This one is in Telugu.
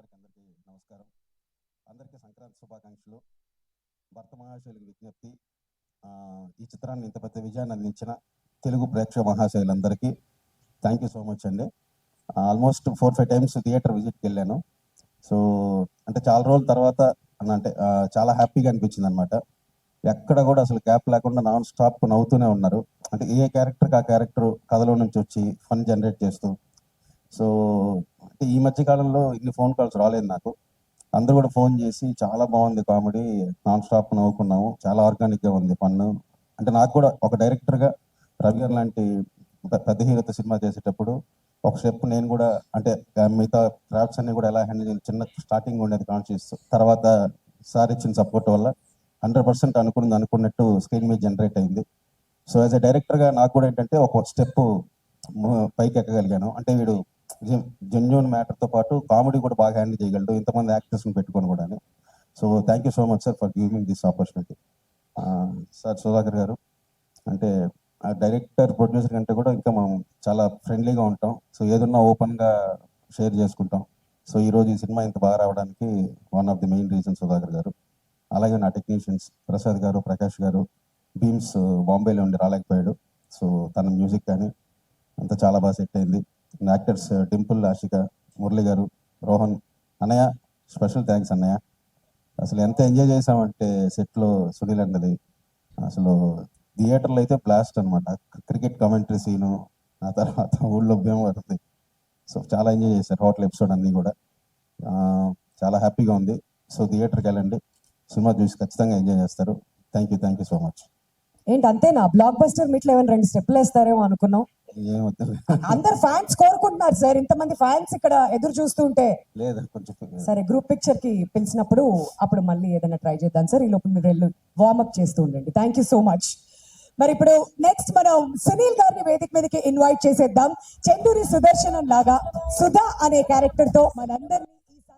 వారికి అందరికీ నమస్కారం. అందరికీ సంక్రాంతి శుభాకాంక్షలు. భర్త మహాశైలికి విజ్ఞప్తి, ఈ చిత్రాన్ని ఇంత పెద్ద విజయాన్ని అందించిన తెలుగు ప్రేక్షక మహాశైలందరికీ థ్యాంక్ యూ సో మచ్ అండి. ఆల్మోస్ట్ 4-5 టైమ్స్ థియేటర్ విజిట్కి వెళ్ళాను. సో అంటే చాలా రోజుల తర్వాత అంటే చాలా హ్యాపీగా అనిపించింది అనమాట. ఎక్కడ కూడా అసలు గ్యాప్ లేకుండా నాన్ స్టాప్ నవ్వుతూనే ఉన్నారు. అంటే ఏ క్యారెక్టర్కి ఆ క్యారెక్టర్ కథలో నుంచి వచ్చి ఫన్ జనరేట్ చేస్తూ. సో అంటే ఈ మధ్య కాలంలో ఇన్ని ఫోన్ కాల్స్ రాలేదు నాకు. అందరూ కూడా ఫోన్ చేసి చాలా బాగుంది కామెడీ, నాన్ స్టాప్ నవ్వుకున్నాము, చాలా ఆర్గానిక్గా ఉంది పన్ను. అంటే నాకు కూడా ఒక డైరెక్టర్గా రవి గారు లాంటి పెద్ద హీరోతో సినిమా చేసేటప్పుడు ఒక స్టెప్ నేను కూడా అంటే మిగతా క్రాఫ్ట్స్ అన్ని కూడా ఎలా హ్యాండిల్ చేయాలి, చిన్న స్టార్టింగ్ ఉండేది కాన్షియస్. తర్వాత సార్ ఇచ్చిన సపోర్ట్ వల్ల 100% అనుకున్నట్టు స్క్రీన్ మీద జనరేట్ అయింది. సో యాజ్ ఎ డైరెక్టర్గా నాకు కూడా ఏంటంటే ఒక స్టెప్ పైకి ఎక్కగలిగాను. అంటే వీడు జెన్యున్ మ్యాటర్తో పాటు కామెడీ కూడా బాగా హ్యాండిల్ చేయగలడు, ఇంతమంది యాక్టర్స్ని పెట్టుకొని కూడా. So thank you so much sir for giving this opportunity. Sir Sudhakar గారు అంటే డైరెక్టర్ ప్రొడ్యూసర్ కంటే కూడా ఇంకా మనం చాలా ఫ్రెండ్లీగా ఉంటాం. సో ఏదన్నా ఓపెన్గా షేర్ చేసుకుంటాం. సో ఈరోజు ఈ సినిమా ఇంత బాగా రావడానికి one of the main reason Sudhakar గారు. అలాగే నా టెక్నీషియన్స్ ప్రసాద్ గారు, ప్రకాష్ గారు. బీమ్స్ బాంబేలో ఉండి రాలేకపోయాడు. సో తన మ్యూజిక్ కానీ అంతా చాలా బాగా సెట్ అయింది. యాక్టర్స్ డింపుల్, ఆషిక, మురళి గారు, రోహన్ అన్నయ్య, స్పెషల్ థ్యాంక్స్ అన్నయ్య. అసలు ఎంత ఎంజాయ్ చేసామంటే సెట్లో సునీల్ అన్నది అసలు థియేటర్లో అయితే బ్లాస్ట్ అనమాట. క్రికెట్ కామెంటరీ సీను, ఆ తర్వాత ఊళ్ళో భీమవరం. సో చాలా ఎంజాయ్ చేశారు హోటల్ ఎపిసోడ్ అన్నీ కూడా. చాలా హ్యాపీగా ఉంది. సో థియేటర్కి వెళ్ళండి, సినిమా చూసి ఖచ్చితంగా ఎంజాయ్ చేస్తారు. Thank you so much. ఏంటి అంతేనా? బ్లాక్ బస్టర్ మీట్లో ఏమైనా 2 స్టెప్లు వేస్తారేమో అనుకున్నాం. అందరు ఫ్యాన్స్ కోరుకుంటున్నారు సార్, ఇంతమంది ఫ్యాన్స్ ఇక్కడ ఎదురు చూస్తుంటే. లేదు కొంచెం సరే, గ్రూప్ పిక్చర్ కి పిలిచినప్పుడు అప్పుడు మళ్ళీ ఏదైనా ట్రై చేద్దాం సార్. ఈ లోపల మీరు వెళ్ళి వార్మప్ చేస్తూ ఉండండి. Thank you so much. మరి ఇప్పుడు నెక్స్ట్ మనం సునీల్ గారిని వేదిక మీదకి ఇన్వైట్ చేసేద్దాం. చెందూరి సుదర్శనం లాగా సుధా అనే క్యారెక్టర్ తో మనందరినీ